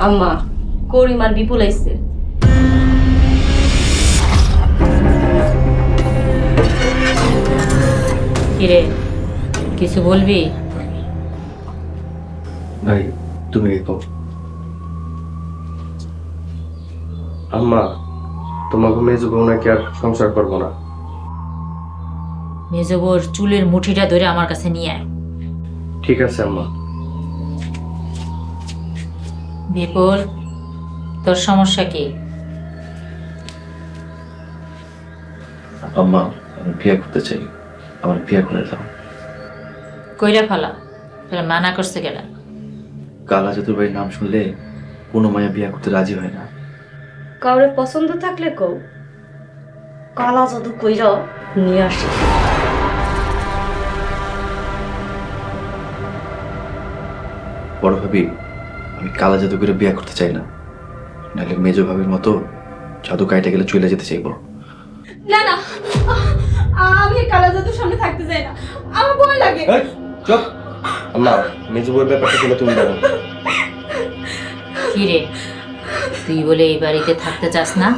আম্মা, করিম আর বিপুল আইছে। কিরে, কিছু বলবি? ভাই তুমি কও। আম্মা, তোমাকে মেজো বউ নাকি আর সংসার করবো না। মেজবর চুলের মুঠিটা ধরে আমার কাছে নিয়ে আয়। ঠিক আছে আম্মা। বিপুল, তোর সমস্যা কি? আম্মা, আমি বিয়ে করতে চাই, আমার বিয়ে করে দাও। কইরা ফালা, তোরা মানা করছে কেনা? কালা জাদুর ভাইয়ের নাম শুনলে কোনো মায়া বিয়ে করতে রাজি হয় না। কাউরে পছন্দ থাকলে কও, কালা জাদু কইরা নিয়ে আসি। বড় ভাবি, আমি কালা জাদু করে বিয়ে করতে চাই না, নাহলে মেজো ভাবির মতো জাদু কাইটে গেলে চলে যেতে চাইবো। না না, আমি এই কালা জাদুর সামনে থাকতে চাই না, আমার ভয় লাগে। চুপ। আম্মা, মেজো বউয়ের ব্যাপারটা কিন্তু তুমি জানো। কিরে, তুই বলে এই বাড়িতে থাকতে চাস না?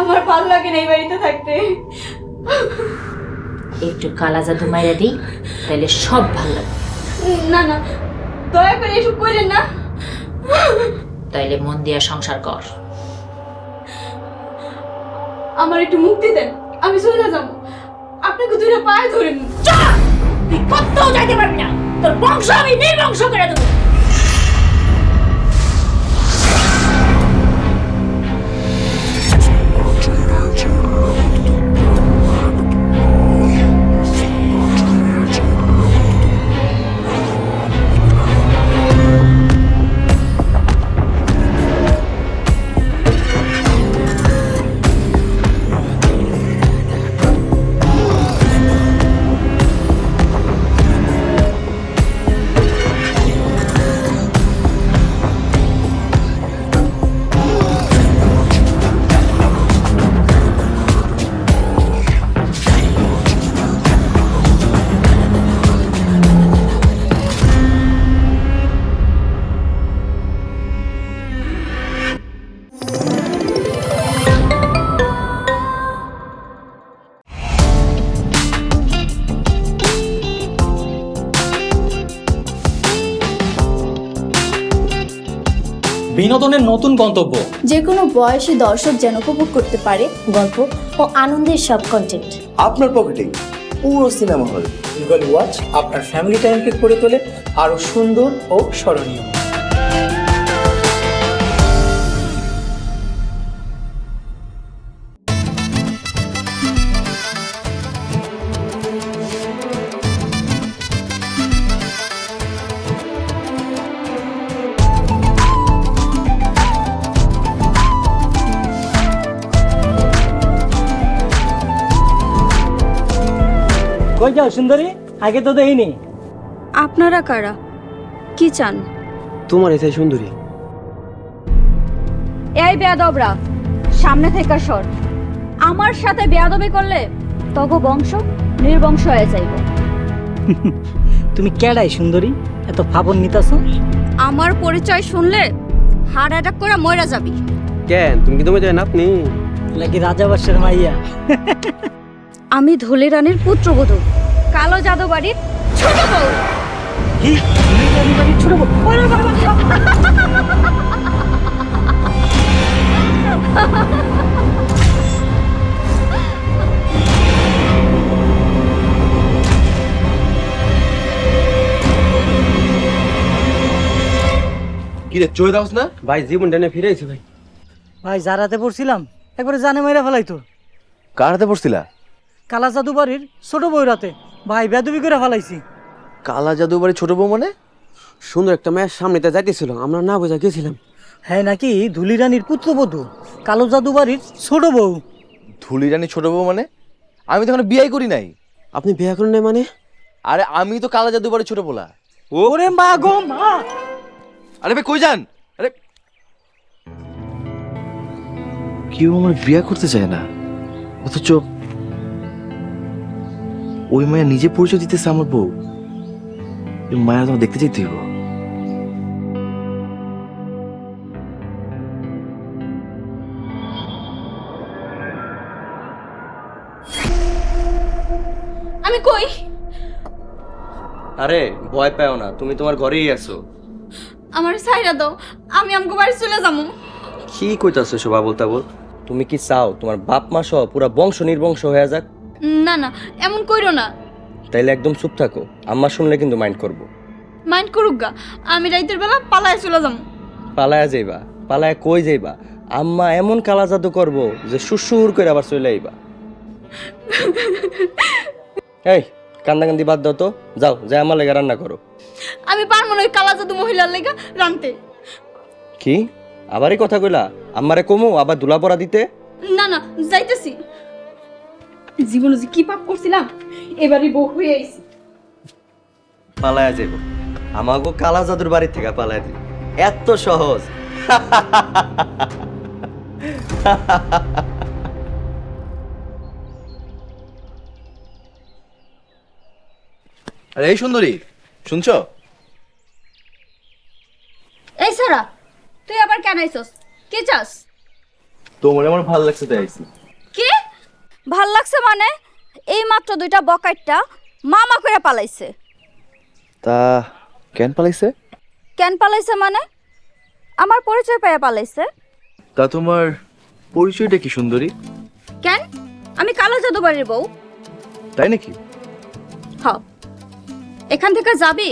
আমার ভালো লাগে না এই বাড়িতে থাকতে। একটু কালা জাদু মাইরা দিই, তাইলে সব ভালো লাগবে। না না, দয়া করে এসব করেন না। তাইলে মন দিয়া সংসার কর। আমার একটু মুক্তি দেন, আমি চলে যাবো। আপনাকে দুইটা পায়ে ধরেন। তুই কোথাও যাইতে পারবি না, তোর বংশ আমি নির্বংশ করে দেবো। বিনোদনের নতুন গন্তব্য, যে কোনো বয়সী দর্শক যেন উপভোগ করতে পারে গল্প ও আনন্দের সব কন্টেন্ট আপনার পকেটেই পুরো সিনেমা হল। গুগল ওয়াচ আপনার ফ্যামিলি টাইমকে করে তোলে আরো সুন্দর ও স্মরণীয়। কই যাও সুন্দরী, আগে তো দেখিনি। আপনারা কারা, কি চান? তোমার এসে সুন্দরী। এই বেয়াদবরা, সামনে থেকে সর। আমার সাথে বেয়াদবি করলে তগো বংশ নির্বংশ হয়ে যাইব। তুমি কেডাই সুন্দরী, এত ফাবন নিতাছ? আমার পরিচয় শুনলে হার্ট অ্যাটাক করে মরে যাবি। কেন, তুমি কি তুমি জানেন আপনি? নাকি রাজাবাসের মাইয়া? আমি ধুলি রানীর পুত্রবধূ, কালো জাদুবাড়ির ছোট বউ। কি তুমি রানীবাড়ির ছোট বউ? ওরে বাবা! কি রে, চলে দাওস না ভাই? জীবন টেনে ফিরে আইছি ভাই। ভাই যারাতে পড়ছিলাম একবারে জানে মাইরা ফেলাইতো। কার হাতে পড়ছিলা? কালা জাদু বাড়ির ছোট বউরাতে ভাই বেদবি করে ফেলাইছি। কালা জাদু বাড়ি ছোট বউ মানে? সুন্দর একটা মেয়ের সামনেতে যাইতেছিল, আমরা না বোঝা গেছিলাম। হ্যাঁ নাকি ধুলি রানীর পুত্রবধূ, কালো জাদু বাড়ির ছোট বউ। ধুলি রানী ছোট বউ মানে? আমি তো এখনো বিয়ে করি নাই। আপনি বিয়ে করেন নাই মানে? আরে আমি তো কালা জাদু বাড়ির ছোট পোলা। ওরে মা গো মা! আরে ভাই কই যান? আরে কেউ আমার বিয়ে করতে চায় না, অথচ ওই মায়া নিজে পরিচয় দিতেছে আমার বউ। এই মায়া তোমার দেখতে চাইতে হইব। আমি কই? আরে ভয় পাও না, তুমি তোমার ঘরেই আছো। আমার সাইরা দাও, আমি আমগো বাড়ি চলে যাবো। কি কইতাছো সব আবল তাবল? তুমি কি চাও তোমার বাপ মা সহ পুরা বংশ নির্বংশ হয়ে যাক? না না, এমন কইরো না। তাইলে একদম চুপ থাকো, আম্মা শুনলে কিন্তু মাইন্ড করবো। মাইন্ড করুক গা, আমি রাইতের বেলা পালায় চলে যাবো। পালায়া যাইবা? পালায়া কই যাইবা? আম্মা এমন কালা জাদু করবো যে সুসুর করে আবার চলে আইবা। এই কান্দাকান্দি বাদ দাও তো, যাও যাই আমার লেগে রান্না করো। আমি পারবো না ওই কালা জাদু মহিলার লেগা রানতে। কি আবারই কথা কইলা? আম্মারে কমু আবার দুলা পড়া দিতে? না না, যাইতেছি। জীবনে যে কি পাপ করছিলাম, এবারে বউ হয়ে আইছি। পালায়া যাইব? আমাগো কালা জাদুর বাড়ি থেকে পালায়া দিই, এত সহজ? আরে এই সুন্দরী, শুনছো? এই সারা, তুই আবার কেন আইছস? কি চাস? তোমার আমার ভালো লাগছে তাই আইছি। কি ভাল লাগছে মানে? এই মাত্র দুইটা বকাইটটা মামা করে পালাইছে। তা কেন পালাইছে? কেন পালাইছে মানে? আমার পরিচয় পাইয়া পালাইছে। তা তোমার পরিচয়টা কি সুন্দরী? কেন? আমি কালো জাদু বাড়ির বউ। তাই নাকি? হ। এখান থেকে যাবি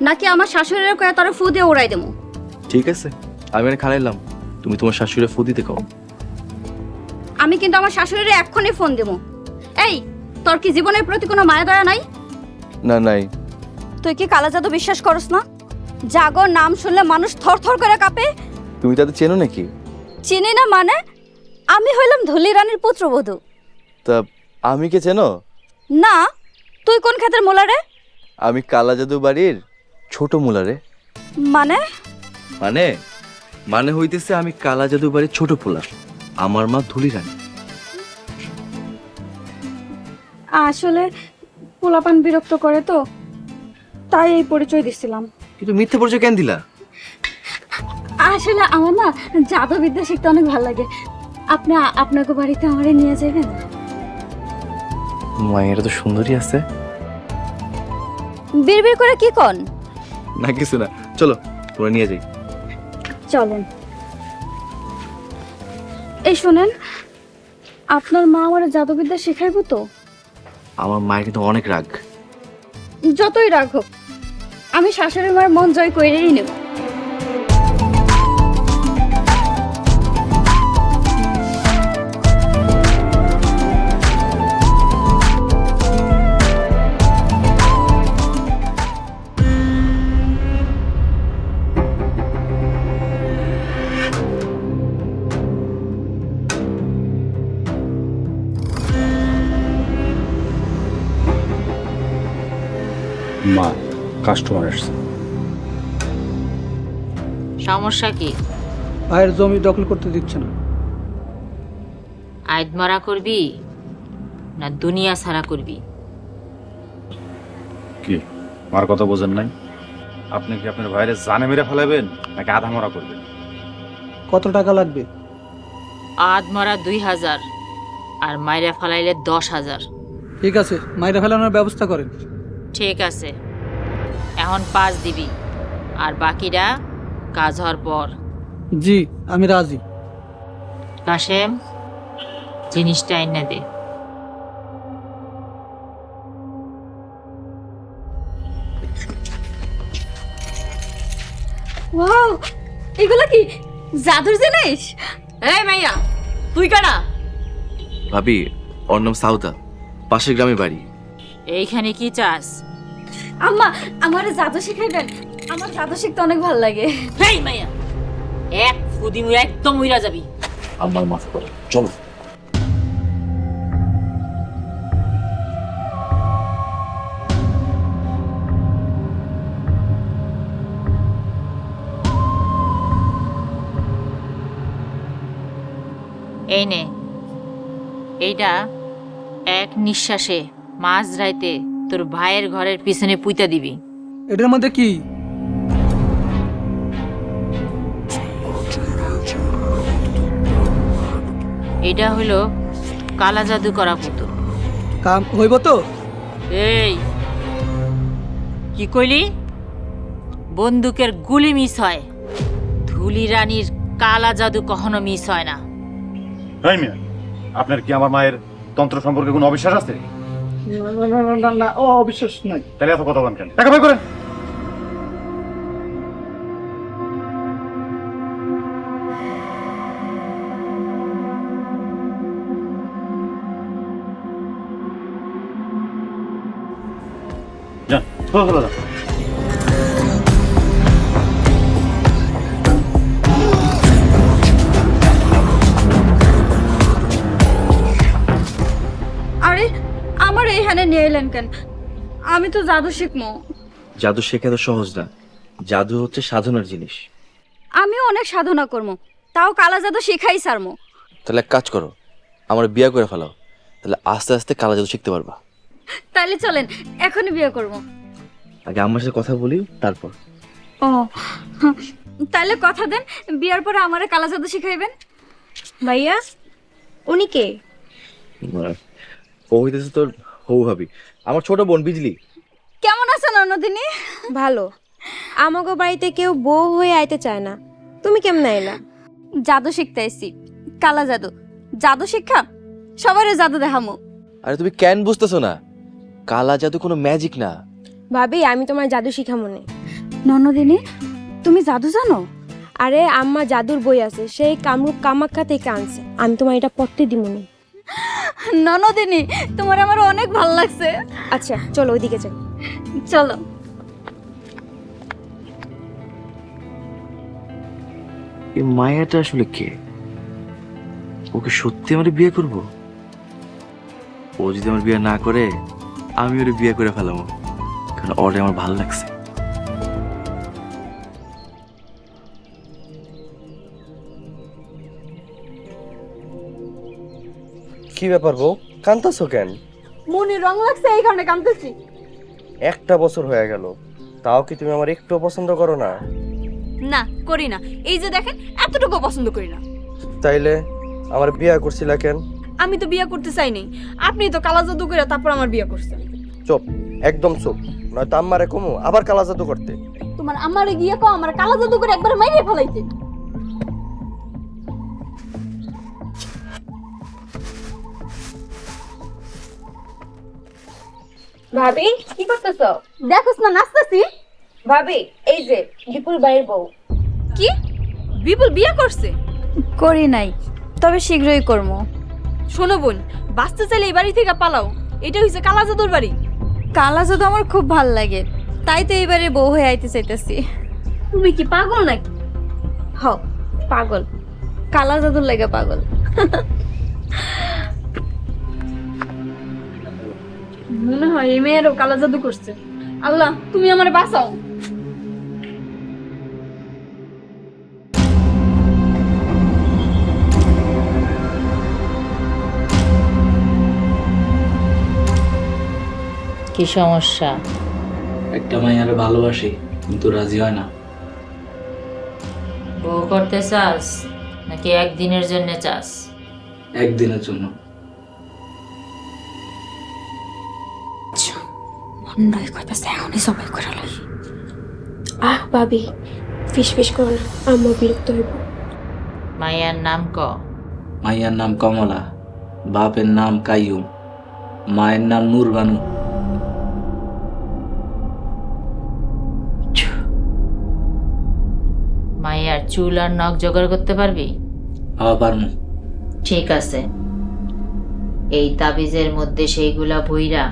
নাকি আমার শাশুড়ির কয়ে তোরা ফু দিয়ে উড়াই দেবো? ঠিক আছে, আমি এনে খালাইলাম, তুমি তোমার শাশুড়ি ফু দিতে কও। আমি কিন্তু আমার শাশুড়ির এক্ষুনি ফোন দেবো। এই, তোর কি জীবনের প্রতি কোনো মায়া দয়া নাই? না নাই। তুই কি কালো জাদু বিশ্বাস করস না? জাগর নাম শুনলে মানুষ থর থর করে কাঁপে। তুমি তাদের চেনো নাকি? চিনি না মানে? আমি হইলাম ধুলি রানীর পুত্রবধূ। তা আমি কে চেনো? না, তুই কোন ক্ষেতের মোলারে? আমি কালা জাদু বাড়ির ছোট মুলারে। মানে? মানে মানে হইতেছে আমি কালা জাদু বাড়ির ছোট পোলা, আমার মা ধুলি রানী। আসলে পোলাপান বিরক্ত করে তো, তাই এই পরিচয় দিছিলাম। কিন্তু মিথ্যে পরিচয় কেন দিলা? আসলে আমার না জাদুবিদ্যা শিখতে অনেক ভালো লাগে। আপনি আপনাকে বাড়িতে আমারে নিয়ে যাবেন? মায়ের তো সুন্দরী আছে। বিড়বিড় করে কি কন? না কিছু না, চলো তোমরা নিয়ে যাই। চলেন। এই শোনেন, আপনার মা আমার জাদুবিদ্যা শেখাইব তো? আমার মায়ের কিন্তু অনেক রাগ। যতই রাগ হোক, আমি শাশুড়ি মার মন জয় করেই নেব। মা, কাস্টমার আসছে। সমস্যা কি? ভাইয়ের জমি দখল করতে দিচ্ছে না। আইদ মারা করবি না দুনিয়া সারা করবি? কি আমার কথা বোঝেন নাই? আপনি কি আপনার ভাইয়ের জানে মেরে ফেলাবেন নাকি আধা মরা করবেন? কত টাকা লাগবে? আদ মারা 2000 আর মাইরা ফালাইলে 10,000। ঠিক আছে, মাইরা ফেলানোর ব্যবস্থা করেন। ঠিক আছে, এখন 5 দিবি আর বাকিটা কাজ হওয়ার পর। জি, আমি রাজি। কাশেম, জিনিসটা এনে দে। ওয়াও, এগুলো কি জাদুর জিনিস? এই মাইয়া, তুই কারা? ভাবি, ওর নাম সাউদা, পাশের গ্রামে বাড়ি। এইখানে কি চাস? আম্মা, আমার জাদু শিখাইবেন? আমার জাদু শিখতে অনেক ভালো লাগে। এই মাইয়া, এক ফুদি মুই একদম উইরা যাবি। আমার মাফ করো, চলো। এই নে, এইটা এক নিঃশ্বাসে মাঝ রাইতে তোর ভাইয়ের ঘরের পিছনে পুইতা দিবি। এটার মধ্যে কি? এটা হলো কালা জাদু করা পুতুল। কাম হইব তো? এই কি কইলি? বন্দুকের গুলি মিস হয়, ধুলি রানীর কালা জাদু কখনো মিস হয় না। এই মিয়া, আপনার কি আমার মায়ের তন্ত্র সম্পর্কে কোনো অবিশ্বাস আছে? না ও অবিশ্বাস নাই। তাহলে এত কথা বলেন কেন? টাকা বের করেন। যান, চলো যান। আরে আমার এইখানে নিয়ে এলেন কেন? আমি তো জাদু শিখবো। জাদু শেখা তো সহজ না, জাদু হচ্ছে সাধনার জিনিস। আমিও অনেক সাধনা করবো, তাও কালা জাদু শিখাই সারমো। তাহলে এক কাজ করো, আমার বিয়ে করে ফেলাও, তাহলে আস্তে আস্তে কালা জাদু শিখতে পারবা। তাইলে চলেন এখনই বিয়ে করবো। আগে আমার সাথে কথা বলি তারপর। ও তাইলে কথা দেন, বিয়ার পরে আমারে কালা জাদু শিখাইবেন। ভাইয়া উনি কে? ও হইতেছে তোর হৌ ভাবি, আমার ছোট বোন বিজলি। কেমন আছেন অন্যদিনই? ভালো। আমাগো বাড়িতে কেউ বউ হয়ে আইতে চায় না, তুমি কেমন আইলা? জাদু শিখতে আইছি, কালা জাদু। জাদু শিক্ষা সবারই জাদু দেখামু। আরে তুমি কেন বুঝতেছো না? কালা জাদু কোনো ম্যাজিক না। ভাবি আমি তোমার জাদু শিখা মনে। ননদিনী তুমি জাদু জানো? আরে আম্মা জাদুর বই আছে, সেই কামরূপ কামাখ্যা থেকে আনছে, আমি তোমার এটা পড়তে দিব না। ননদিনী তোমার আমার অনেক ভালো লাগছে। আচ্ছা চলো ওইদিকে যাই। চলো। এই মায়াটা আসলে কে? ওকে সত্যি আমার বিয়ে করব? ও যদি আমার বিয়ে না করে আমি ওর বিয়ে করে ফেলাবো, কারণ ওরে আমার ভালো লাগছে। কি ব্যাপার বউ, কাঁদতেছো কেন? মনে রং লাগছে এই কারণে কাঁদতেছি। একটা বছর হয়ে গেল, তাও কি তুমি আমার একটু পছন্দ করো না? না করি না, এই যে দেখেন এতটুকু পছন্দ করি না। তাইলে আমার বিয়ে করছিলা কেন? আমি তো বিয়ে করতে চাই নাই, আপনি তো কালা জাদু করে তারপর আমার বিয়ে করছেন। চুপ, একদম চুপ, নয়তো আম্মারে কমু আবার কালা জাদু করতে। তোমার আমারে গিয়ে কো আমার কালা জাদু করে একবার মাইরে ফেলাইতে। ভাবি কি করতেছো? দেখোস না নাচতেছি। ভাবি এই যে বিপুল ভাইয়ের বউ। কি বিপুল বিয়ে করছে? করি নাই, তবে শীঘ্রই করবো। শোনো বোন, বাঁচতে চাইলে এই বাড়ি থেকে পালাও, এটা হইছে কালা জাদুর বাড়ি। কালা জাদু আমার খুব ভাল লাগে, তাই তো এবারে বউ হয়ে আইতে চাইতেছি। তুমি কি পাগল নাকি? হ পাগল, কালা জাদুর লাগে পাগল। মনে হয় এই মেয়েরও কালা জাদু করছে। আল্লাহ তুমি আমারে বাঁচাও। কি সমস্যা? একটা মাইয়ারে ভালোবাসি কিন্তু রাজি হয় না। বউ করতে চাস নাকি একদিনের জন্য চাস? একদিনের জন্য। ভাবি ফিস ফিস করো না, আম্মা বিরক্ত হইব। মাইয়ার নাম ক। মাইয়ার নাম কমলা, বাপের নাম কাইয়ুম, মায়ের নাম নূরবানু। মাইয়ার চুল আর নখ জোগাড় করতে পারবি? পারমু। ঠিক আছে, এই তাবিজের মধ্যে সেইগুলা ভইরা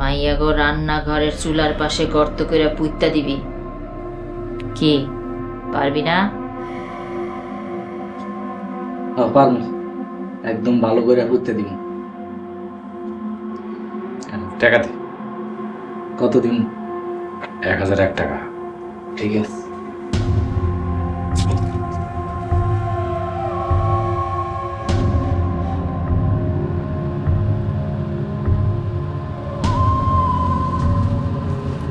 মাইয়া গো রান্নাঘরের চুলার পাশে গর্ত করে পুইত্তা দিবি। কি পারবি না? পারমু, একদম ভালো করে করতে দিব। টাকা দে। কত দিন? 1001 টাকা। ঠিক আছে।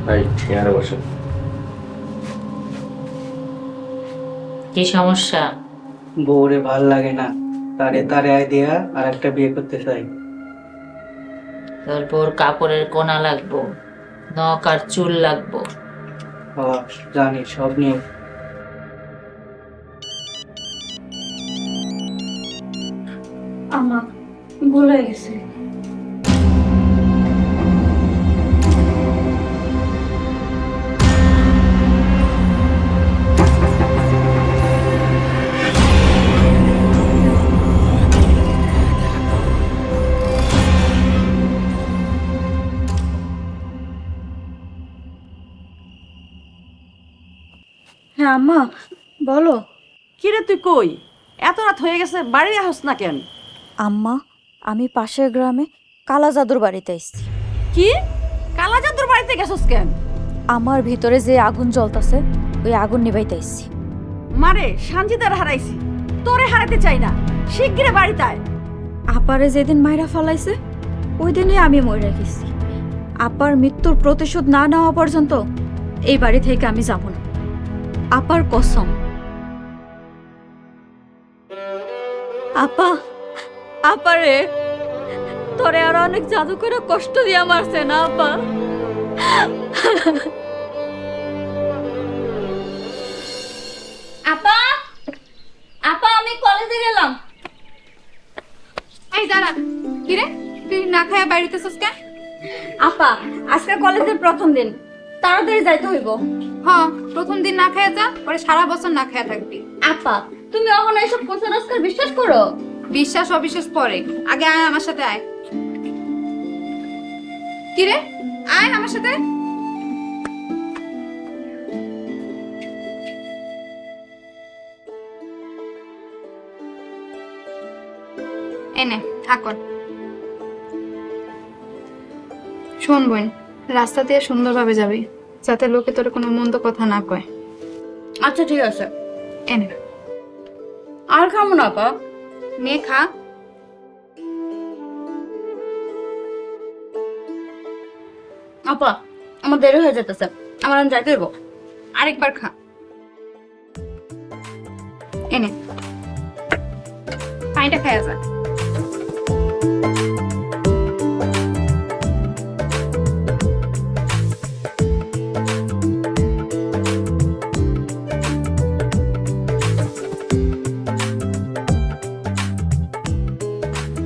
ভাই চেয়ারে বসেন। কি সমস্যা? বউরে ভাল লাগে না, তারে তারে আয় দিয়া আর একটা বিয়ে করতে চাই। তোর বোর কাপড়ের কোনা লাগবো, নখ আর চুল লাগবো। জানি সব নিয়ে। আমা ভুলে গেছে। হ্যাঁ আম্মা বলো। কিরে তুই কই? এত রাত হয়ে গেছে, বাড়ি আসস না কেন? আম্মা আমি পাশের গ্রামে কালা জাদুর বাড়িতে এসেছি। কি কালা জাদুর বাড়িতে গেছস কেন? আমার ভিতরে যে আগুন জ্বলতাছে ওই আগুন নিভাইতে এসেছি। মারে সানজিদার হারাইছি, তোরে হারাতে চাই না, শিগগিরে বাড়িতে আয়। আপারে যেদিন মাইরা ফালাইছে ওই দিনে আমি মরে গেছি। আপার মৃত্যুর প্রতিশোধ না নেওয়া পর্যন্ত এই বাড়ি থেকে আমি যাব না, আপার কসম। আপা আপারে তোরে আর অনেক জাদু করে কষ্ট দিয়া মারছে না আপা? আপা, আপা আমি কলেজে গেলাম। এই দাঁড়া, কি রে তুই না খায়া বাইরেতেছস কেন? আপা আজকে কলেজের প্রথম দিন, তাড়াতাড়ি যাইতে হইব। হ্যাঁ প্রথম দিন না খায়া যা, পরে সারা বছর না খায়া থাকবি। আপা তুমি এখন এইসব কুসংস্কার বিশ্বাস করো? বিশ্বাস অবিশ্বাস পরে, আগে আয় আমার সাথে আয়। কি রে আয় আমার সাথে। এনে থাকন। শোন বোন, রাস্তা দিয়ে সুন্দরভাবে যাবি, যাতে লোকে তোর কোনো মন্দ কথা না কয়। আচ্ছা ঠিক আছে। এনে আর খাবো না আপা। নে খা। আপা আমার দেরি হয়ে যেতেছে, আমার আমি যাইতে হইব। আরেকবার খা। এনে পানিটা খাইয়া যা।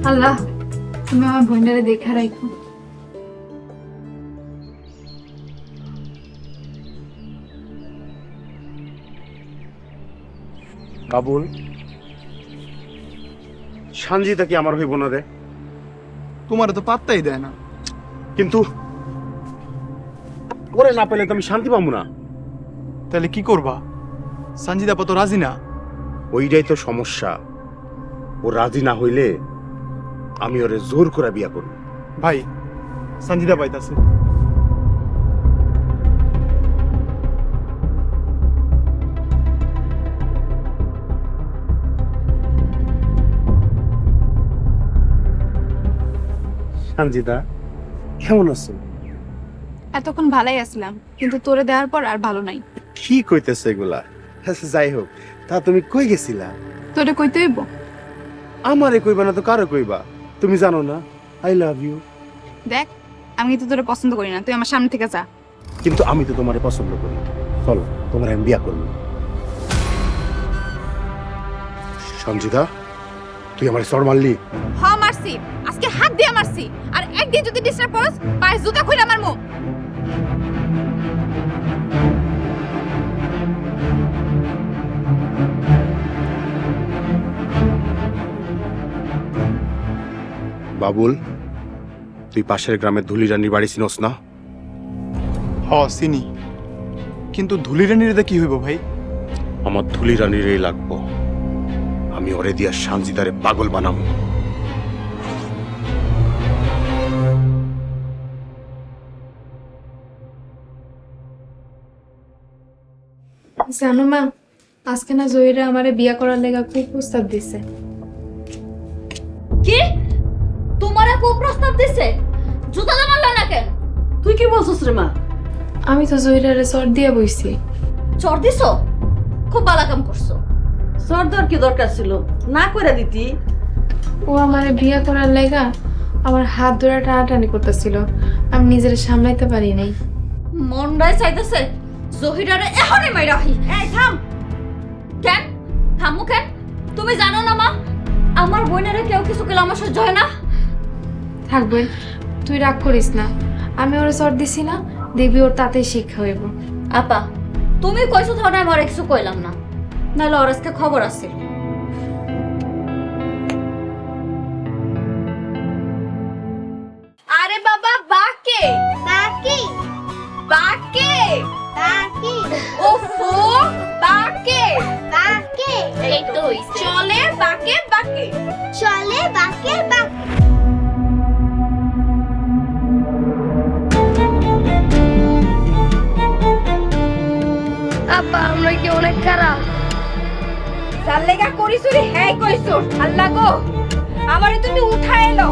আল্লাহ তুমি আমার বোনটারে দেখা রাখো। বাবুল, সানজিদা কি আমার হইব না রে? তোমার তো পাত্তাই দেয় না। কিন্তু ওরে না পেলে তো আমি শান্তি পাবো না। তাহলে কি করবা? সঞ্জিদা তো রাজি না। ওইটাই তো সমস্যা, ও রাজি না হইলে আমি ওরে জোর করে বিয়া করব। ভাই সঞ্জিদা পাইতাছে। সানজিদা কেমন আছো? এতক্ষণ ভালোই আসলাম, কিন্তু তোরে দেওয়ার পর আর ভালো নাই। কি কইতেছে এগুলা? আচ্ছা যাই হোক, তা তুমি কই গেছিলা? তোরে কইতে হইব? আমারে কইবা না তো কারো কইবা? তুমি জানো না আই লাভ ইউ। দেখ আমি কিন্তু তোরে পছন্দ করি না, তুই আমার সামনে থেকে যা। কিন্তু আমি তো তোমারে পছন্দ করি। চলো তোমার আমি বিয়া করবো। সঞ্জিদা তুই আমার সর মারলি? হ মারছি, আজকে হাত দিয়ে মারছি। আর একদিন যদি ডিস্টার্ব করস, পায়ে জুতা খুলে মারমু। বাবুল, তুই পাশের গ্রামের ধুলি রানীর বাড়ি চিনস না? হ চিনি, কিন্তু ধুলি রানীর কি হইব ভাই? আমার ধুলি রানীর এই লাগবো। আমি ওরে দিয়া সানজিদারে পাগল বানাবো। জানো মা, আজকে না জহিরা আমারে বিয়া করার লেগা খুব প্রস্তাব দিছে। কি তোমারে খুব প্রস্তাব দিছে? জুতা মারলা না কেন? তুই কি বলছিস রে মা? আমি তো জহিরারে চর দিয়ে বইছি। চর দিছো? খুব ভালো কাম করছো। চর দেওয়ার কি দরকার ছিল? না করে দিতি। ও আমার বিয়ে করার লাগা আমার হাত ধরে টানাটানি করতেছিল, আমি নিজের সামলাইতে পারি নাই। মনটাই চাইতেছে জহিরারে এখনই মাইরা আহি। এই থাম। কেন থামু কেন? তুমি জানো না মা, আমার বোনেরা কেউ কিছু কেলে আমার সহ্য হয় না। থাকবেন, তুই রাগ করিস না, আমি ওরা চর দিছি না, দেখবি ওর তাতেই শিক্ষা হইব। আপা তুমি কইছো ধরে আমি আর কিছু কইলাম না, নাহলে ওর আজকে খবর আছে। আরে বাবা বাকে বাকি বাকে বাকি ওফো বাকে বাকি এই তো চলে বাকে বাকে চলে বাকি বাকি। আপা আমরা কি অনেক খারাপ? যার লেগা করিস রে, হ্যাঁ কইছো। আল্লাহ গো, আমারে তুমি উঠায় এলো।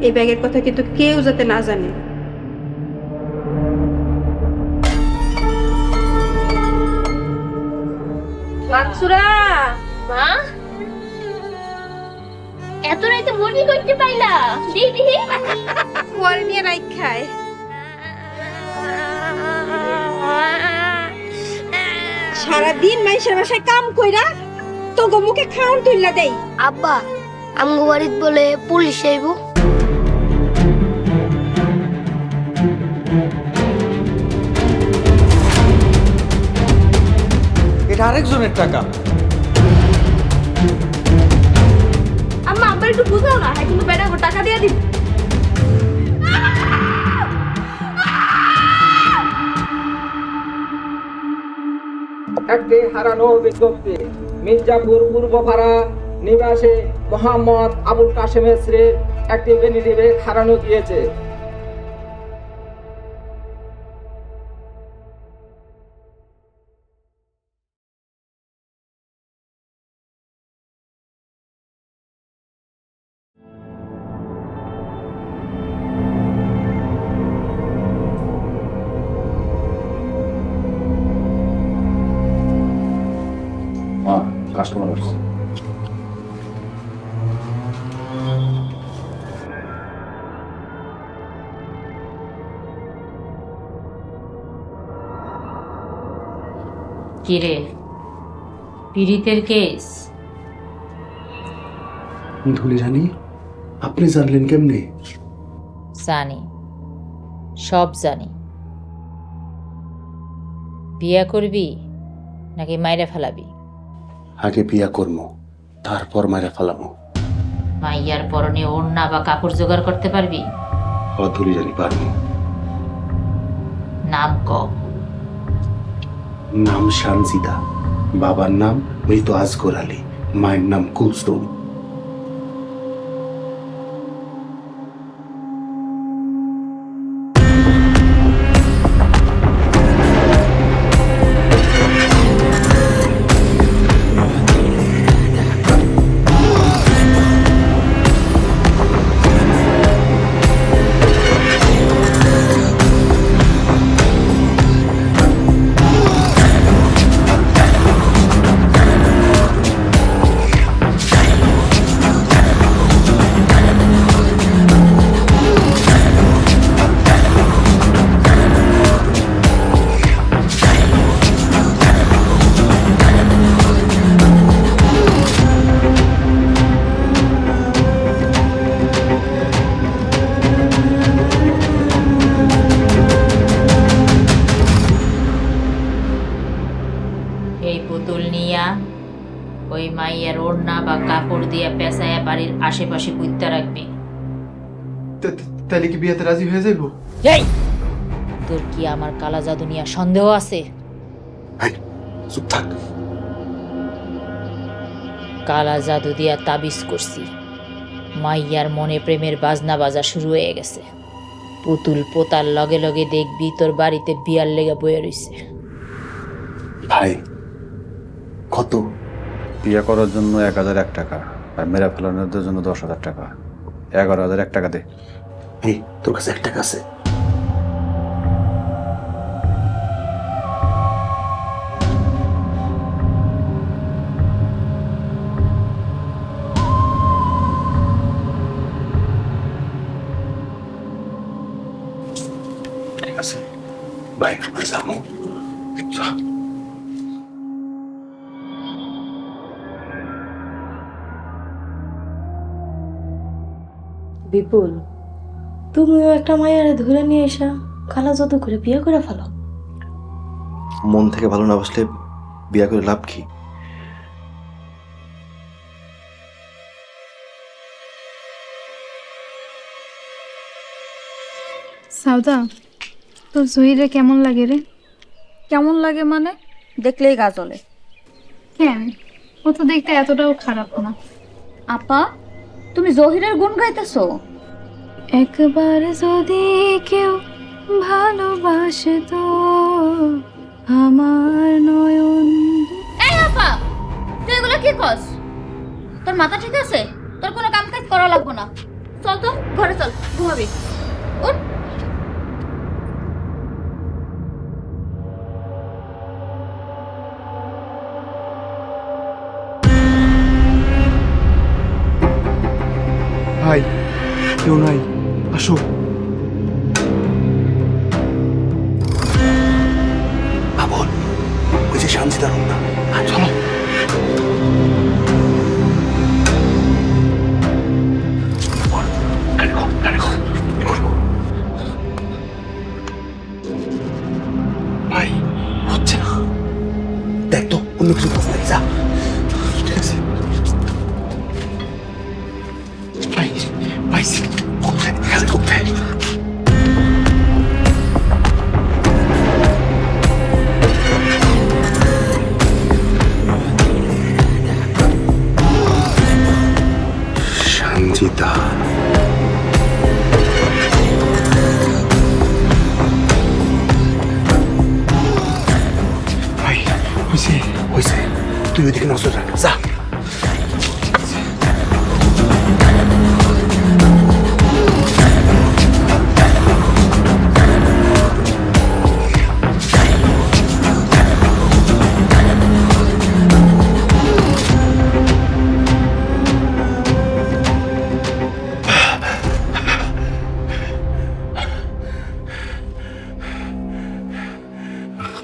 এই ব্যাগের কথা কিন্তু কেউ যাতে না জানে। মাকসুরা, মা এত রাইতে মনি করতে পাইলা? দিদি পরে নিয়ে রাইখ খায়। সারাদিন মানুষের বাসায় কাম কইরা তোগো মুখে খাওয়ান তুইলা দেই। আব্বা আমগো বাড়িত বলে পুলিশ আইবো। এটা আরেকজনের টাকা। আম্মা আব্বার একটু বুঝাও না, হ্যাঁ কিন্তু বেটা টাকা দিয়ে দিবি। একটি হারানো বিজ্ঞপ্তি। মির্জাপুর পূর্বপাড়া নিবাসে মোহাম্মদ আবুল কাশেমের স্ত্রীর একটি বেনিটি ব্যাগ হারানো গিয়েছে। কাস্টমার আসছে। কিরে, পীড়িতের কেস? ধুলি রানী, আপনি জানলেন কেমনে? জানি, সব জানি। বিয়া করবি নাকি মাইরা ফেলাবি? আগে বিয়া করবো, তারপর মাইরা ফেলামো। মাইয়ার পরনে ওড়না বা কাপড় জোগাড় করতে পারবি? ধুলি রানী পারবো। নাম ক। নাম শানজিদা, বাবার নাম মৃত আজগর আলী, মায়ের নাম কুলসুম। ওই মাইয়ার ওড়না বা কাপড় দিয়া পেঁচায়া বাড়ির আশেপাশে পুঁততে রাখবি। তাহলে কি বিয়েতে রাজি হয়ে যাইবো? এই তোর কি আমার কালা জাদু নিয়ে সন্দেহ আছে? চুপ থাক। কালা জাদু দিয়া তাবিজ করছি, মাইয়ার মনে প্রেমের বাজনা বাজা শুরু হয়ে গেছে। পুতুল পোতার লগে লগে দেখবি তোর বাড়িতে বিয়ার লেগে বয়ে রইছে। ভাই কত? বিয়ে করার জন্য 1001 টাকা, আর মেরা ফেলানোর জন্য 10,000 টাকা। 11,001 টাকা দে। এই তোর কাছে 1 টাকা আছে? ঠিক আছে ভাই, আমরা যাবো। বিপুল, তুমিও একটা মায়ের ধরে নিয়ে এসা কালা জাদু করে বিয়ে করে ফেলো। মন থেকে ভালো না বাসলে বিয়া করে লাভ কি? সাউদা, তোর জহিরে কেমন লাগে রে? কেমন লাগে মানে? দেখলেই গা জ্বলে। কেন? ও তো দেখতে এতটাও খারাপ না। আপা, তুমি জহিরের গুণ গাইতেছো? একবার যদি কেউ ভালোবাসে তো আমার নয়ন। এই আপা, তুই এগুলো কি কস? তোর মাথা ঠিক আছে? তোর কোনো কাম কাজ করা লাগবে না। চল তো ঘরে চল, ঘুমাবি। উঠ। ভাই কেউ নাই, আসো। বাবুল, ওই যে সানজিদার না, চলো। ভাই হচ্ছে না, দেখ তো অন্য কিছু কাজ নাই। যা, ঠিক আছে ভাই। ভাই কোথায় এখানে কোথায়? সানজিদা, ভাই হয়েছে হয়েছে, তুই ওইদিকে নজর রাখ। যা।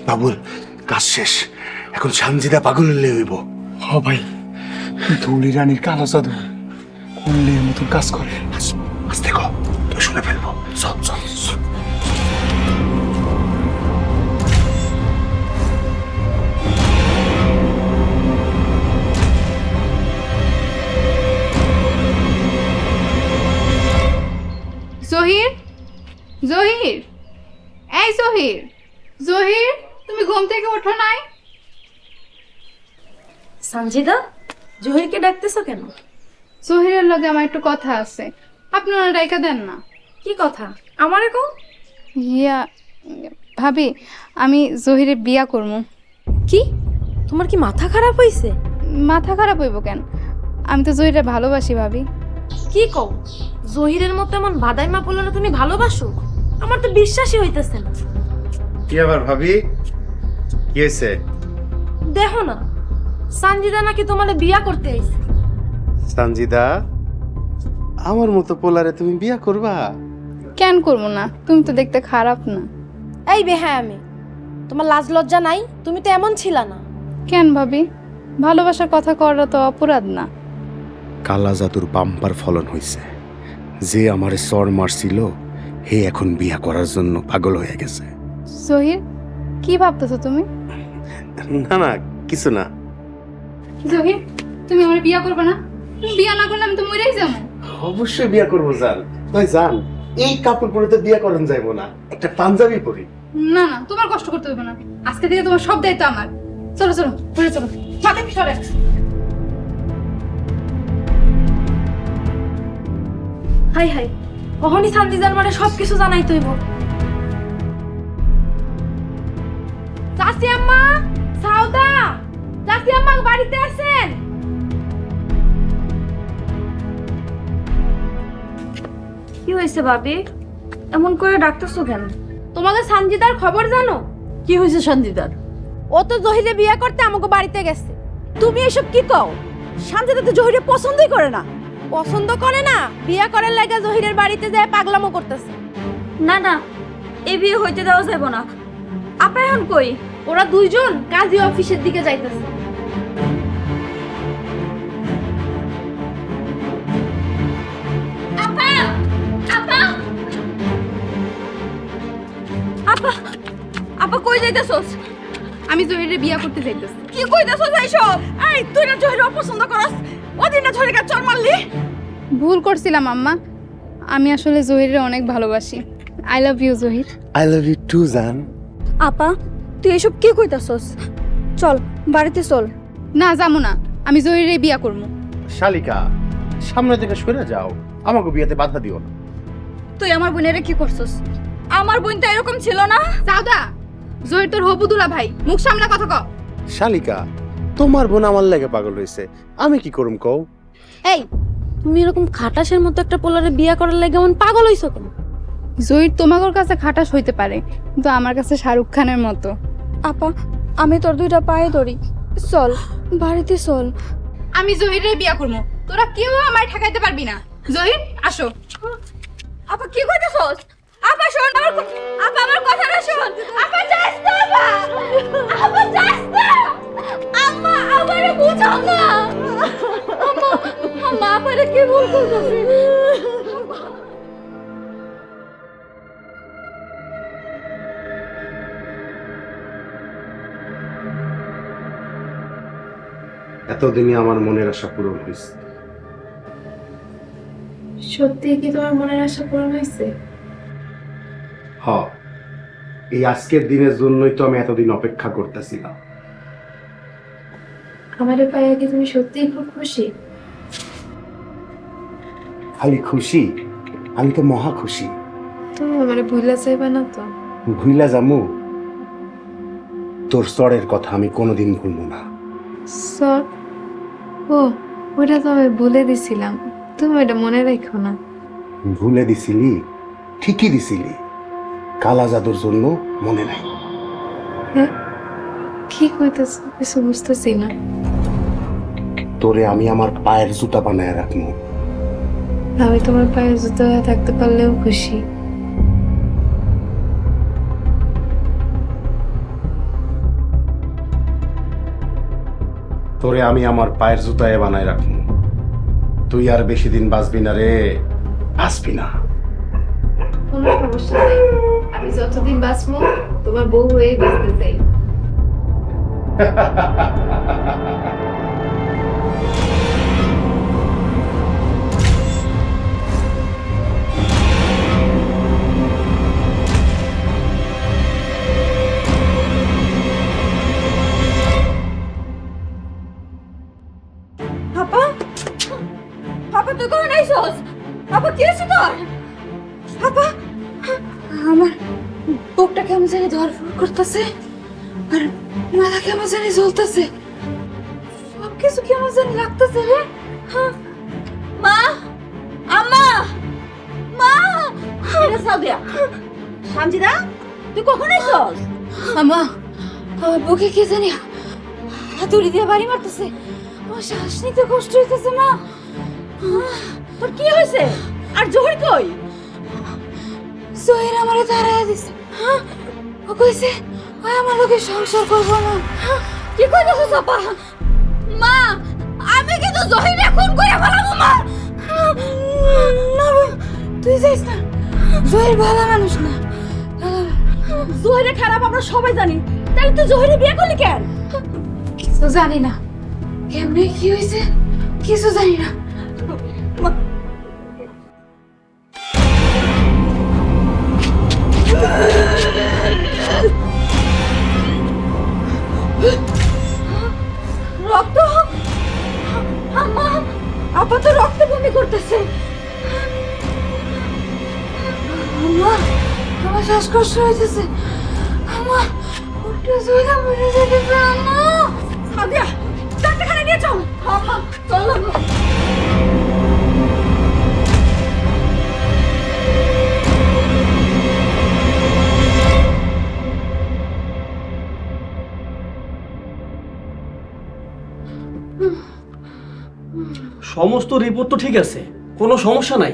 বাবুল, কাজ শেষ। এখন সানজিদা পাগলের লে হইব। হ ভাই, ধুলি রানীর কালো জাদু করলে মতন কাজ করে। আস্তে কো, তুই শুনে ফেলবো। চল চল। জহির, জহির, এই জহির, জহির, তুমি ঘুম থেকে ওঠো নাই? সানজিদা, জহিরকে ডাকতেছো কেন? জহিরের লগে আমার একটু কথা আছে, আপনারা ডাইকা দেন না। কি কথা? আমারে কও। ইয়া ভাবি, আমি জহিরে বিয়া করবো। কি? তোমার কি মাথা খারাপ হইছে? মাথা খারাপ হইব কেন? আমি তো জহিরে ভালোবাসি ভাবি। কি কও? জহিরের মতো এমন বাদাইমা বললো না তুমি ভালোবাসো? আমার তো বিশ্বাসই হইতেছে না। কি আবার ভাবি, কি হয়েছে? দেখো না, সানজিদা নাকি তোমারে বিয়া করতে আইছে। সানজিদা, আমার মতো পোলারে তুমি বিয়া করবা? কেন করবো না? তুমি তো দেখতে খারাপ না। এই বেহায়া আমি, তোমার লাজ লজ্জা নাই? তুমি তো এমন ছিলা না। কেন ভাবি? ভালোবাসার কথা করা তো অপরাধ না। কালা জাদুর বাম্পার ফলন হয়েছে। যে আমারে সর মারছিল, হে এখন বিয়া করার জন্য পাগল হয়ে গেছে। জহির, কি ভাবতেছো তুমি? না না, কিছু না। জহির, তুমি আমার বিয়া করবে না? তুমি বিয়া না করলে আমি তো মরেই যাবো। অবশ্যই বিয়া করবো জান। ভাই জান, এই কাপড় পরে তো বিয়া করেন যাইবো না, একটা পাঞ্জাবি পরি। না না, তোমার কষ্ট করতে হবে না। আজকে থেকে তোমার সব দায়িত্ব আমার। চলো চলো, ঘুরে চলো। মাথা পিছনে। হাই হাই, ওহনি সানজিদার মানে সবকিছু জানাই তৈব। চাচি আম্মা, সাউদা, চাচি আম্মা বাড়িতে আছেন? কি হয়েছে ভাবি, এমন করে ডাকতেছো কেন? তোমাকে সানজিদার খবর জানো? কি হয়েছে সঞ্জিতার? ও তো জহিরে বিয়ে করতে আমাকে বাড়িতে গেছে। তুমি এসব কি কও? সানজিদা তো জহিরে পছন্দই করে না। পছন্দ করে না, বিয়ে করার লাগা জহিরের বাড়িতে যায় পাগলামো করতেছে। না না, এই বিয়ে হইতে দেওয়া যাবে না। আপা এখন কই? ওরা দুইজন কাজী অফিসের দিকে যাইতেছে। আপা, আপা, আপা, আপা কই যাইতেছস? আমি জহিরে বিয়ে করতে যাইতেছি। কি কইতাছস এইসব? এই তুই না জহিরে অপছন্দ করস, ওদিন না জহিরে চল মারলি। ভুল করছিলাম আম্মা, আমি আসলে জহিরে অনেক ভালোবাসি। I love you Zahir. I love you too জান। আপা তুই এসব কি কইতাছস? চল বাড়িতে চল। না যাবো না, আমি জহিরে বিয়ে করবো। শালিকা, সামনে থেকে সরে যাও, আমাকে বিয়েতে বাধা দিও না। তুই আমার বোনের কি করছস? আমার বোন তো এরকম ছিল না। সাউদা, জহির তোর হবুদুলা ভাই, মুখ সামলা কথা কও। শালিকা, তোমার বোন আমার লাগে পাগল হয়েছে, আমি কি করুম কও? এই তুমি এরকম খাটাসের মতো একটা পোলারে বিয়ে করার লাগে এমন পাগল হইছো কেন? জহির তোমাগোর কাছে খাটাস হইতে পারে, কিন্তু আমার কাছে শাহরুখ খানের মতো। আপা আমি তোর দুইটা পায়ে ধরি, চল বাড়িতে চল। আমি জহিরে বিয়ে করবো, তোরা কেউ আমায় ঠেকাইতে পারবি না। জহির আসো। আপা কি কইতাছস? আপা শোন আমার আপা আমার কথাটা শোন। আপা যাস না, আপা আপা যাস না। আম্মা আমারে বুঝাও না। আম্মা আম্মা আমারে কি ভুল করতেছি? এতদিনে আমার মনের আশা পূরণ হয়েছে। সত্যি কি তোমার মনের আশা পূরণ হয়েছে? হ, এই আজকের দিনের জন্যই তো আমি এতদিন অপেক্ষা করতেছিলাম। আমারে পাইয়া কি তুমি সত্যিই খুব খুশি? খালি খুশি, আমি তো মহা খুশি। তুমি আমারে ভুলা যাইবা না তো? ভুইলা যামু? তোর চরের কথা আমি কোনোদিন ভুলবো না। সর, ও ওটা তো আমি ভুলে দিছিলাম, তুমি ওটা মনে রাখো না। ভুলে দিছিলি? ঠিকই দিছিলি, কালা জাদুর জন্য মনে নাই। হ্যাঁ, কি কইতেছ? কিছু বুঝতেছি না। তোরে আমি আমার পায়ের জুতা বানায় রাখবো। আমি তোমার পায়ে জুতো হয়ে থাকতে পারলেও খুশি। তোরে আমি আমার পায়ের জুতায় বানায় রাখবো। তুই আর বেশি দিন বাঁচবি না রে, বাঁচবি না। কোনো সমস্যা নেই, আমি যতদিন বাঁচবো তোমার বউ হয়ে বাঁচতে চাই। আপা আপা তুই কোন আইছস? আপা কি হইছে তোর? আপা আমার বুকটা কেমন জানি ধরফর করতেছে, আর মাথা কেমন জানি জ্বলতেছে, সবকিছু কেমন জানি লাগতেছে রে। মা, আম্মা, মা। এটা সাউদিয়া। সানজিদা তুই কখন আইছস? আমা, আমার বুকে কে জানি হাতুড়ি দিয়ে বাড়ি মারতেছে, আমার শ্বাস নিতে কষ্ট হইতেছে। মা, তোর কি হয়েছে? আর জহির কই? জহির আমারে তাড়াইয়া দিছে। ও কইছে ওই আমার লোকে সংসার করবো না। কি কইতাছস আপা? মা আমি কিন্তু জহিরে খুন করে ফেলাবো মা। না তুই যাইস না, জহির ভালো মানুষ না। জহিরে খারাপ আমরা সবাই জানি, তাহলে তুই জহিরে বিয়ে করলি কেন? কিছু জানি না, কেমনে কি হয়েছে কিছু জানি না। রক্ত, আম্মা আপা তো রক্ত বমি করতেছে। আম্মা আমার শ্বাসকষ্ট হইতেছে আম্মা বুকটা জোরে মরে যাইতেছে আম্মা সাদিয়া ডাক্তারখানায় নিয়ে চল আম্মা চল আম্মা সমস্ত রিপোর্ট তো ঠিক আছে, কোনো সমস্যা নাই।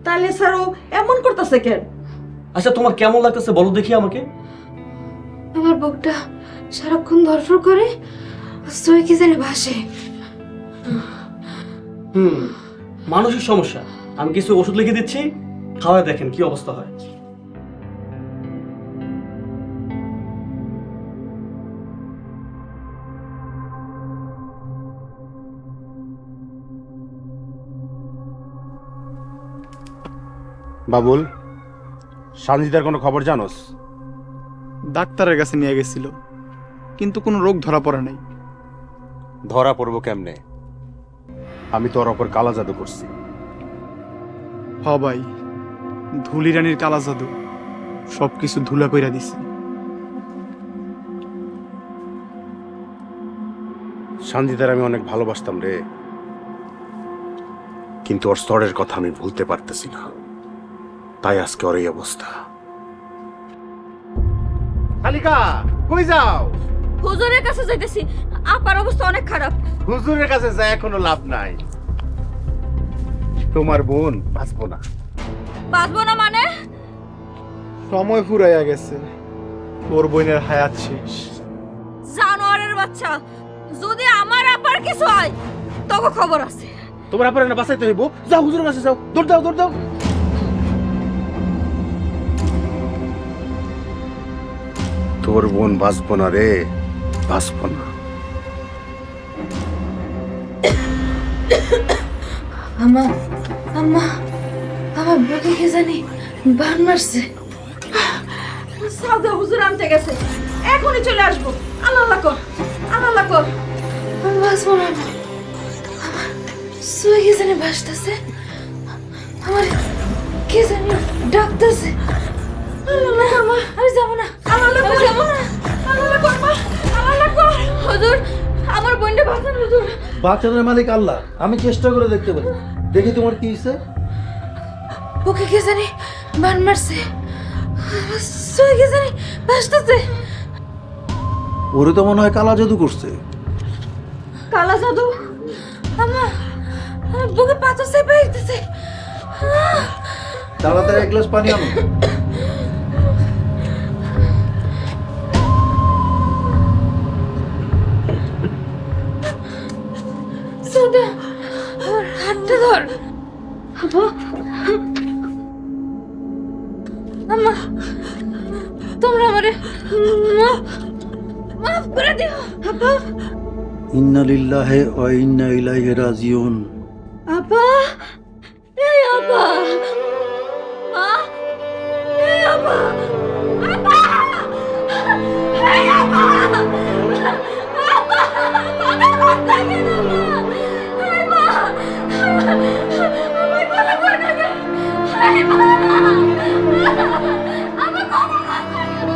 তাহলে স্যার ও এমন করতেছে কেন? আচ্ছা তোমার কেমন লাগতেছে বলো দেখি আমাকে। আমার বুকটা সারাক্ষণ ধরফর করে সই কি জানে ভাসে। মানসিক সমস্যা, আমি কিছু ওষুধ লিখে দিচ্ছি, খাওয়ায় দেখেন কি অবস্থা হয়। বাবুল, সঞ্জিতার কোনো খবর জানোস? ডাক্তারের কাছে নিয়ে গেছিল, কিন্তু কোনো রোগ ধরা পড়ে নাই। ধরা পড়বো কেমনে? আমি তোর ওপর কালা জাদু করছি। হ ভাই, ধুলি রানীর কালা জাদু সবকিছু ধুলা কইরা দিছে। সঞ্জিতার আমি অনেক ভালোবাসতাম রে, কিন্তু ওর স্তরের কথা আমি ভুলতে পারতেছি না, তাই আজকে ওর এই অবস্থা। কালিকা, কই যাও? হুজুরের কাছে যাইতেছি, আপার অবস্থা অনেক খারাপ। হুজুরের কাছে যায় কোনো লাভ নাই, তোমার বোন বাঁচবো না। বাঁচবো না মানে? সময় ফুরাইয়া গেছে, তোর বোনের হায়াত শেষ। জানোয়ারের বাচ্চা, যদি আমার আপার কিছু হয় তবে খবর আছে। তোমার আপার না বাঁচাইতে হইব, যাও হুজুরের কাছে যাও, দৌড় দাও দৌড় দাও। তোর বোন বাঁচবো না রে, বাঁচবো না। আম্মা আম্মা আমার বুকে কে জানি বান মারছে। সাউদা হুজুর আনতে গেছে, এখনই চলে আসবো। আল্লাহ কর, আল্লাহ কর। আমি বাঁচবো না, আমার সুই কে জানি ভাসতেছে, আমার কে জানি ডাকতেছে। আমি যাবো না, আল্লাহ কর, যাবো না। আল্লাহ কর মা, আল্লাহ কর। হুজুর, আমার বোনটা বাঁচান হুজুর। বাঁচানোর মালিক আল্লাহ, আমি চেষ্টা করে দেখতে পারি। দেখি তোমার কি হয়েছে। বুকে কে জানি বান মারছে, সুই কে জানি ভাসতেছে। ওরে তো মনে হয় কালা জাদু করছে। কালা জাদু? আম্মা আমার বুকে পাথর চেপে দিতেছে। তাড়াতাড়ি এক গ্লাস পানি আনো। সুদা আমার হাতটা ধর। আম্মা তোমরা আমারে মাফ করে দিও। আপা, ইন্না লিল্লাহি ওয়া ইন্না ইলাইহি রাজিউন। আপা, এই আপা, মা, এই আপা, আপা, এই আপা, আপা, কথা বলতে কেন মা? এই মা, আমার কথা কই না কেন? এই মা, আমার কথা বলতে কেন?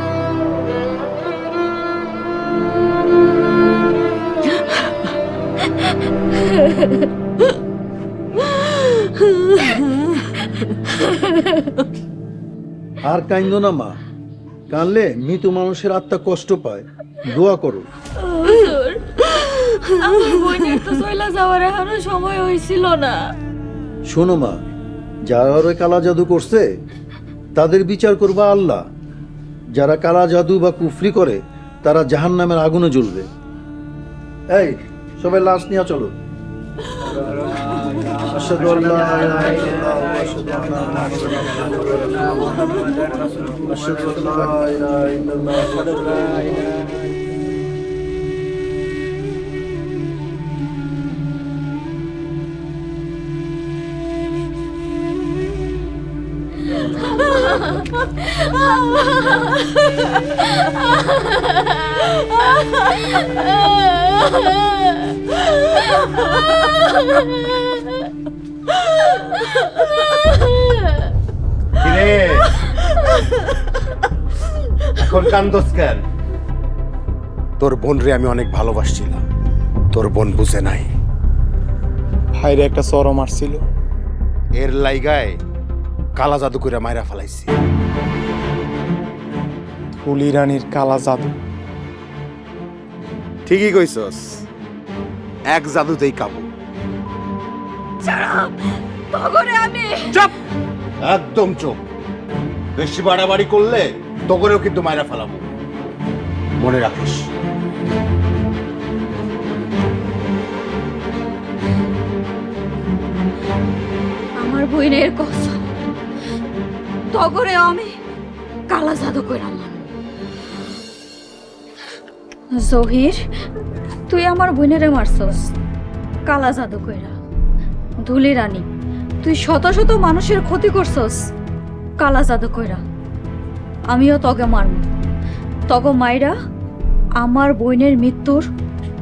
আর কাইন্দো না মা, কানলে মৃত মানুষের আত্মা কষ্ট পায়। দোয়া করো। হুজুর, আমার বোনের তো চইলা যাওয়ার এখনো সময় হইছিল না। শোনো মা, যারা ওই কালা জাদু করছে তাদের বিচার করবা আল্লাহ। যারা কালা জাদু বা কুফরি করে তারা জাহান্নামের আগুনে জ্বলবে। এই সবাই লাশ নিয়ে চলো। আশহাদু আল্লা ইলাহা ইল্লাল্লাহ ওয়া আশহাদু আন্না মুহাম্মাদান রাসূলুল্লাহ। আশহাদু আল্লা ইলাহা ইল্লাল্লাহ ওয়া আশহাদু আন্না কিরে এখন কান্দোস কেন? তোর বোন রে আমি অনেক ভালোবাসছিলাম, তোর বোন বুঝে নাই। ভাইরে একটা চরও মারছিল। এর লাইগায় কালা জাদু করে মাইরা ফেলাইছি। ধুলি রানীর কালা জাদু। ঠিকই কইছস, এক জাদুতেই কাবু। চুপ, একদম চুপ। বেশি বাড়াবাড়ি করলে তগরেও কিন্তু মাইরা ফেলাবো, মনে রাখিস। আমার বইনের কসম, তগরে আমি কালা জাদু কইরাম। জহির, তুই আমার বোনেরে মারছস কালা জাদু কইরা। ধুলি রানী, তুই শত শত মানুষের ক্ষতি করছস কালা জাদু কইরা। আমিও তগে মারব, তগ মাইরা আমার বোনের মৃত্যুর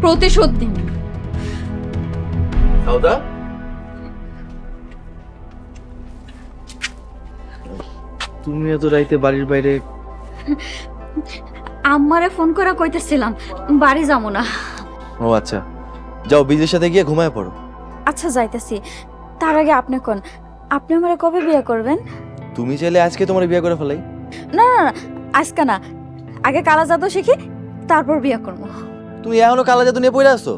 প্রতিশোধ দিন। সাউদা, তুমি এত রাইতে বাড়ির বাইরে? আম্মারে ফোন করে কইতেছিলাম বাড়ি যাবো না। ও আচ্ছা, যাও বীজের সাথে গিয়ে ঘুমায় পড়ো। আচ্ছা যাইতেছি, তার আগে আপনি কোন, আপনি আমারে কবে বিয়ে করবেন? তুমি চাইলে আজকে তোমার বিয়ে করে ফেলাই। না না না, আজকে না, আগে কালা জাদু শিখি তারপর বিয়ে করবো। তুমি এখনো কালা জাদু নিয়ে পড়ে আসছো?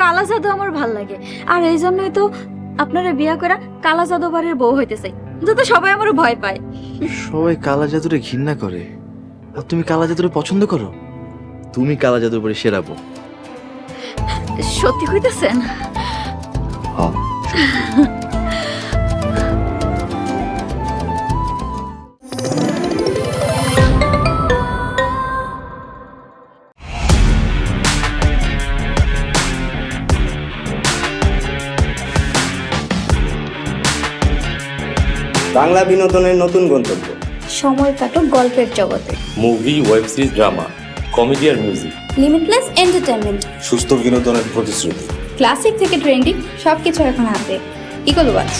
কালা জাদু আমার ভাল লাগে, আর এই জন্যই তো আপনারা বিয়ে করে কালা জাদু বাড়ির বউ হইতে চাই, যাতে সবাই আমার ভয় পায়। সবাই কালা জাদুরে ঘৃণা করে, আর তুমি কালা জাদুরে পছন্দ করো। তুমি কালা জাদুর পরে সেরা বউ। সত্যি কইতেছেন? হ্যাঁ। বাংলা বিনোদনের নতুন গন্তব্য। সময় কাটুক গল্পের জগতে। Movie, web series, drama, comedy আর মিউজিক। Limitless entertainment. সুস্থ বিনোদনের প্রতিশ্রুতি। ক্লাসিক থেকে ট্রেন্ডিং সবকিছু এখন হাতে। Eagle watch.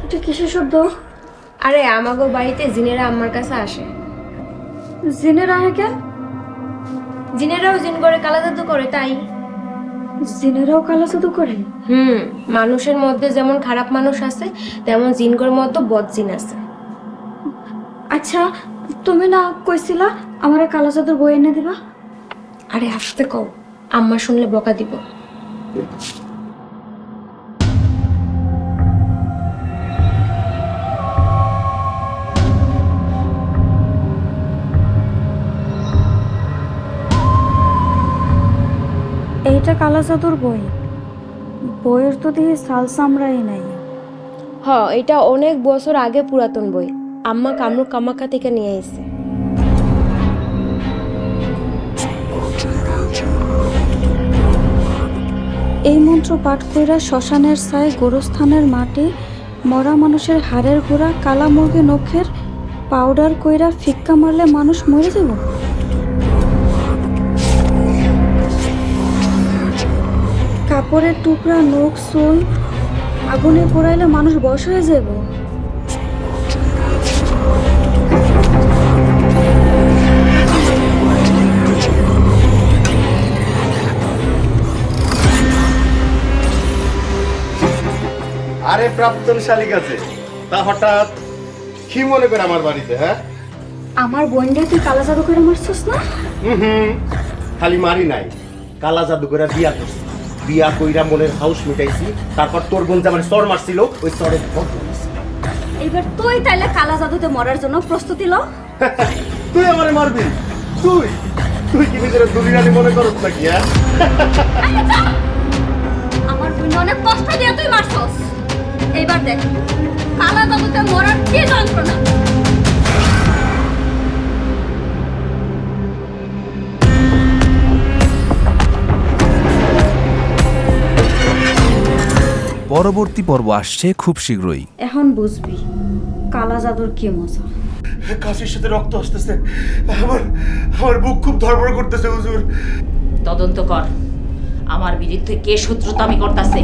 এটা কিসের শব্দ? আরে আমাগো বাড়িতে জিনেরা আমার কাছে আসে। জিনেরা আহে কেন? জিনেরাও জিন করে কালা জাদু করে, তাই। জিনেরাও কালা জাদু করে? মানুষের মধ্যে যেমন খারাপ মানুষ আছে, তেমন জিনগর মতো বদ জিন আছে। আচ্ছা, তুমি না কইছিলা আমারে কালা জাদুর বই এনে দিবা? আরে আস্তে কও, আম্মা শুনলে বকা দিব। এইটা কালা জাদুর বই? বইয়ের তো দেখি সাল সামরাই নাই। এটা অনেক বছর আগে পুরাতন বই, আম্মা কামরূপ কামাখ্যা থেকে নিয়ে এসেছে। এই মন্ত্র পাঠ কইরা শ্মশানের ছায়, গোরস্থানের মাটি, মরা মানুষের হাড়ের গোড়া, কালা মুরগি নখের পাউডার কইরা ফিক্কা মারলে মানুষ মরে যাব। কাপড়ের টুকরা, নখ, চুল আগুনে পোড়াইলে মানুষ বশ হয়ে যাব। আরে প্রাক্তন শালিক আছে, তা হঠাৎ কি মনে করে আমার বাড়িতে? হ্যাঁ, আমার বোনটা তুই কালা জাদু করে মারছিস না? খালি মারি নাই, কালা জাদু করে বিয়া করছি। বিয়া কইরা মনের হাউস মিটাইছি, তারপর তোর বোন যে আমার চর মারছিল, ওই চরের বদলা নিছি। এবার তুই তাইলে কালা জাদুতে মরার জন্য প্রস্তুতি ল। তুই আমারে মারবি? তুই তুই কি নিজের দুনিয়ানি মনে করছ নাকি? হ্যাঁ, আমার বোন অনেক কষ্ট দিয়ে তুই মারছস, এইবার দেখ কালা জাদুতে মরার কি যন্ত্রণা। পরবর্তী পর্ব আসছে খুব শীঘ্রই। এখন বুঝবি কালা জাদুর কি মজা। কাশির সাথে রক্ত আসতেছে। আমার আমার বুক খুব ধড়ফড় করতেছে হুজুর। তদন্ত কর আমার বিরুদ্ধে কে শত্রুতা আমি করতেছে।